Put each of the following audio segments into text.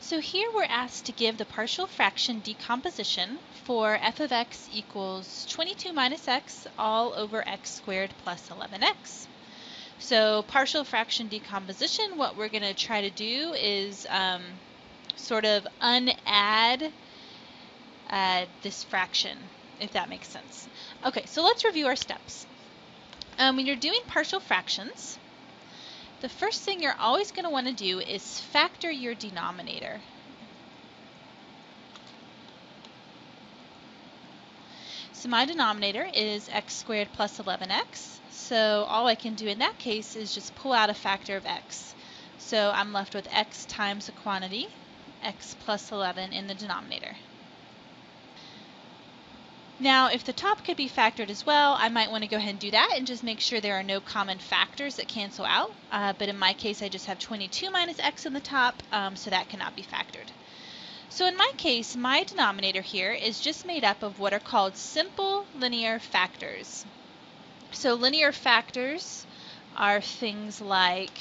So here we're asked to give the partial fraction decomposition for f of x equals 22 minus x all over x squared plus 11x. So partial fraction decomposition, what we're going to try to do is sort of unadd this fraction, if that makes sense. Okay, so let's review our steps. When you're doing partial fractions, the first thing you're always going to want to do is factor your denominator. So my denominator is x squared plus 11x. So all I can do in that case is just pull out a factor of x. So I'm left with x times a quantity, x plus 11 in the denominator. Now, if the top could be factored as well, I might want to go ahead and do that and just make sure there are no common factors that cancel out. But in my case, I just have 22 minus x in the top, so that cannot be factored. So in my case, my denominator here is just made up of what are called simple linear factors. So linear factors are things like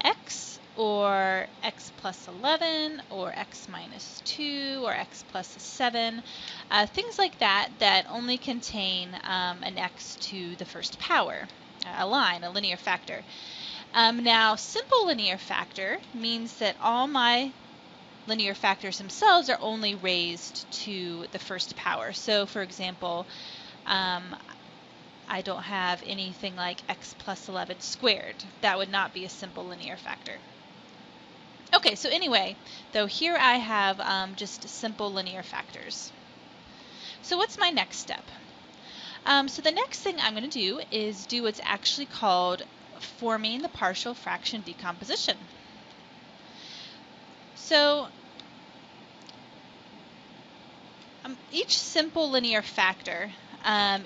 x, or x plus 11, or x minus 2, or x plus 7, things like that that only contain an x to the first power, a linear factor. Now, simple linear factor means that all my linear factors themselves are only raised to the first power. So, for example, I don't have anything like x plus 11 squared. That would not be a simple linear factor. Okay, so anyway, though here I have just simple linear factors. So what's my next step? So the next thing I'm going to do is do what's actually called forming the partial fraction decomposition. So each simple linear factor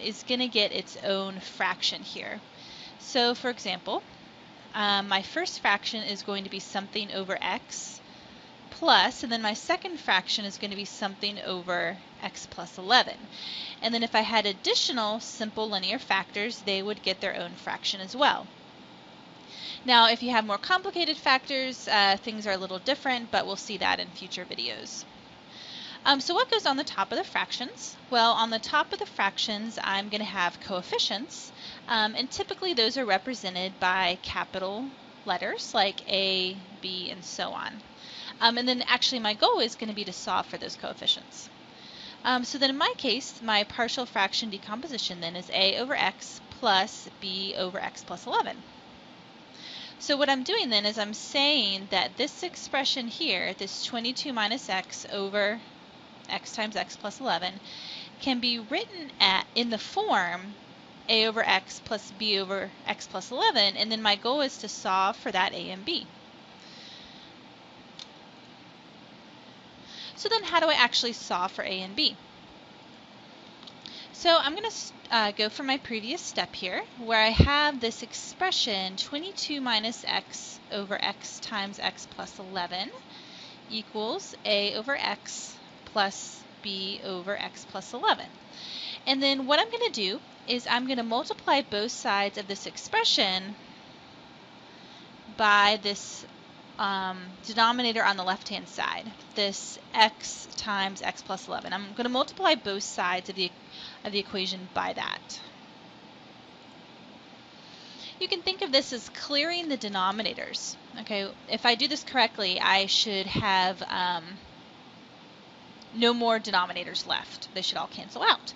is going to get its own fraction here. So for example, my first fraction is going to be something over x plus, and then my second fraction is going to be something over x plus 11. And then if I had additional simple linear factors, they would get their own fraction as well. Now, if you have more complicated factors, things are a little different, but we'll see that in future videos. So what goes on the top of the fractions? Well, on the top of the fractions, I'm going to have coefficients, and typically those are represented by capital letters like A, B, and so on. And then actually my goal is going to be to solve for those coefficients. So then in my case, my partial fraction decomposition then is A over x plus B over x plus 11. So what I'm doing then is I'm saying that this expression here, this 22 minus x over x times x plus 11, can be written in the form a over x plus b over x plus 11, and then my goal is to solve for that a and b. So then how do I actually solve for a and b? So I'm going to go from my previous step here, where I have this expression 22 minus x over x times x plus 11 equals a over x plus b over x plus 11. And then what I'm going to do is I'm going to multiply both sides of this expression by this denominator on the left-hand side, this x times x plus 11. I'm going to multiply both sides of the equation by that. You can think of this as clearing the denominators. Okay, if I do this correctly, I should have no more denominators left. They should all cancel out.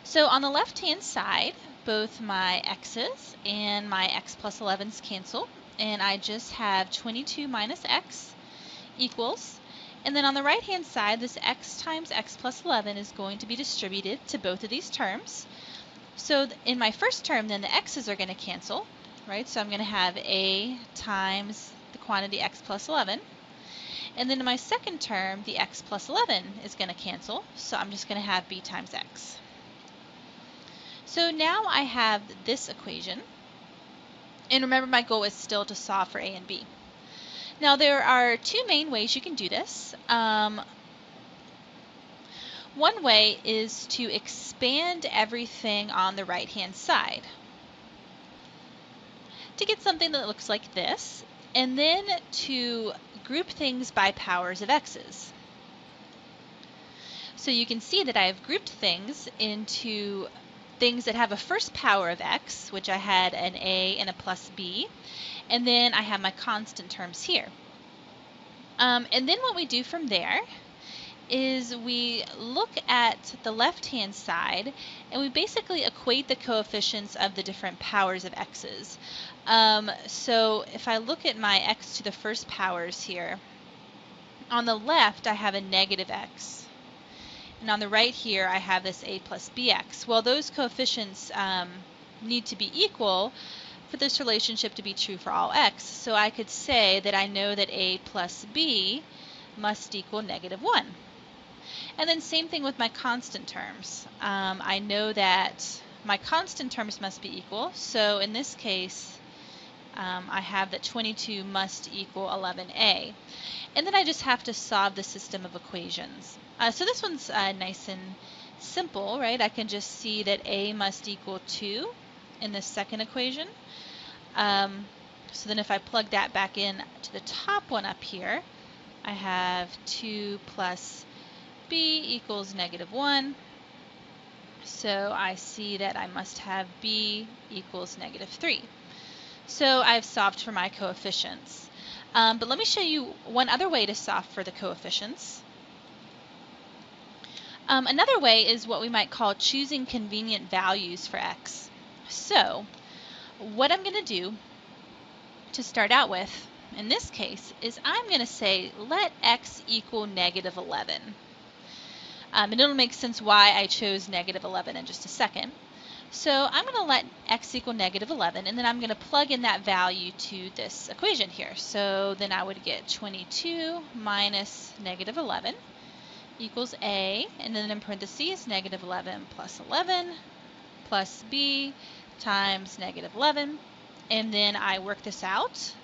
So on the left-hand side, both my x's and my x plus 11's cancel, and I just have 22 minus x equals, and then on the right-hand side, this x times x plus 11 is going to be distributed to both of these terms. So in my first term, then the x's are going to cancel, right? So I'm going to have a times the quantity x plus 11. And then in my second term, the x plus 11 is going to cancel, so I'm just going to have b times x. So now I have this equation, and remember my goal is still to solve for a and b. Now there are two main ways you can do this. One way is to expand everything on the right-hand side to get something that looks like this. and then to group things by powers of x's. So you can see that I have grouped things into things that have a first power of x, which I had an a and a plus b, and then I have my constant terms here. And then what we do from there is we look at the left-hand side and we basically equate the coefficients of the different powers of x's. So if I look at my x to the first powers here, on the left I have a negative x. And on the right here, I have this a plus bx. Well, those coefficients need to be equal for this relationship to be true for all x. So I could say that I know that a plus b must equal -1. And then same thing with my constant terms. I know that my constant terms must be equal. So in this case, I have that 22 must equal 11a. And then I just have to solve the system of equations. So this one's nice and simple, right? I can just see that a must equal 2 in the second equation. So then if I plug that back in to the top one up here, I have 2 plus b equals -1. So I see that I must have b equals -3. So I've solved for my coefficients. But let me show you one other way to solve for the coefficients. Another way is what we might call choosing convenient values for x. So what I'm going to do to start out with in this case is I'm going to say let x equal -11. And it'll make sense why I chose -11 in just a second. So I'm going to let x equal -11, and then I'm going to plug in that value to this equation here. So then I would get 22 minus -11 equals a, and then in parentheses, -11 plus 11 plus b times -11. And then I work this out.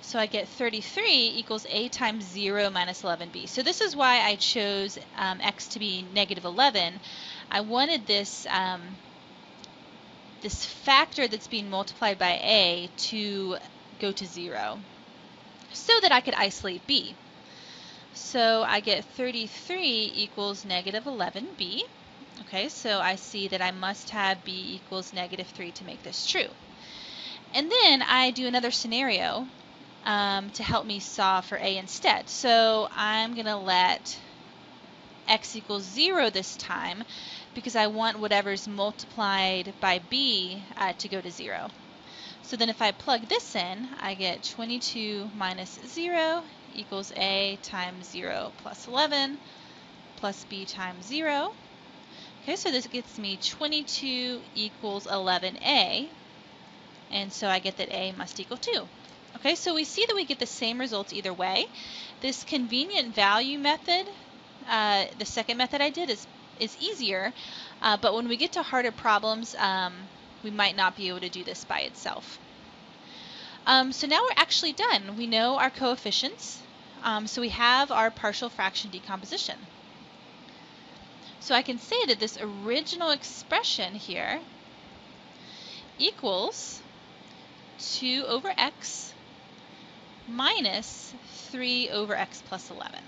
So I get 33 equals a times 0 minus 11b. So this is why I chose x to be -11. I wanted this, this factor that's being multiplied by a to go to 0 so that I could isolate b. So I get 33 equals -11b. Okay, so I see that I must have b equals -3 to make this true. And then I do another scenario to help me solve for a instead. So I'm going to let x equals 0 this time because I want whatever's multiplied by b to go to 0. So then if I plug this in, I get 22 minus 0 equals a times 0 plus 11 plus b times 0. Okay, so this gets me 22 equals 11a, and so I get that a must equal 2. Okay, so we see that we get the same results either way. This convenient value method, the second method I did, is easier, but when we get to harder problems, we might not be able to do this by itself. So now we're actually done. We know our coefficients, so we have our partial fraction decomposition. So I can say that this original expression here equals 2 over x minus 3 over x plus 11.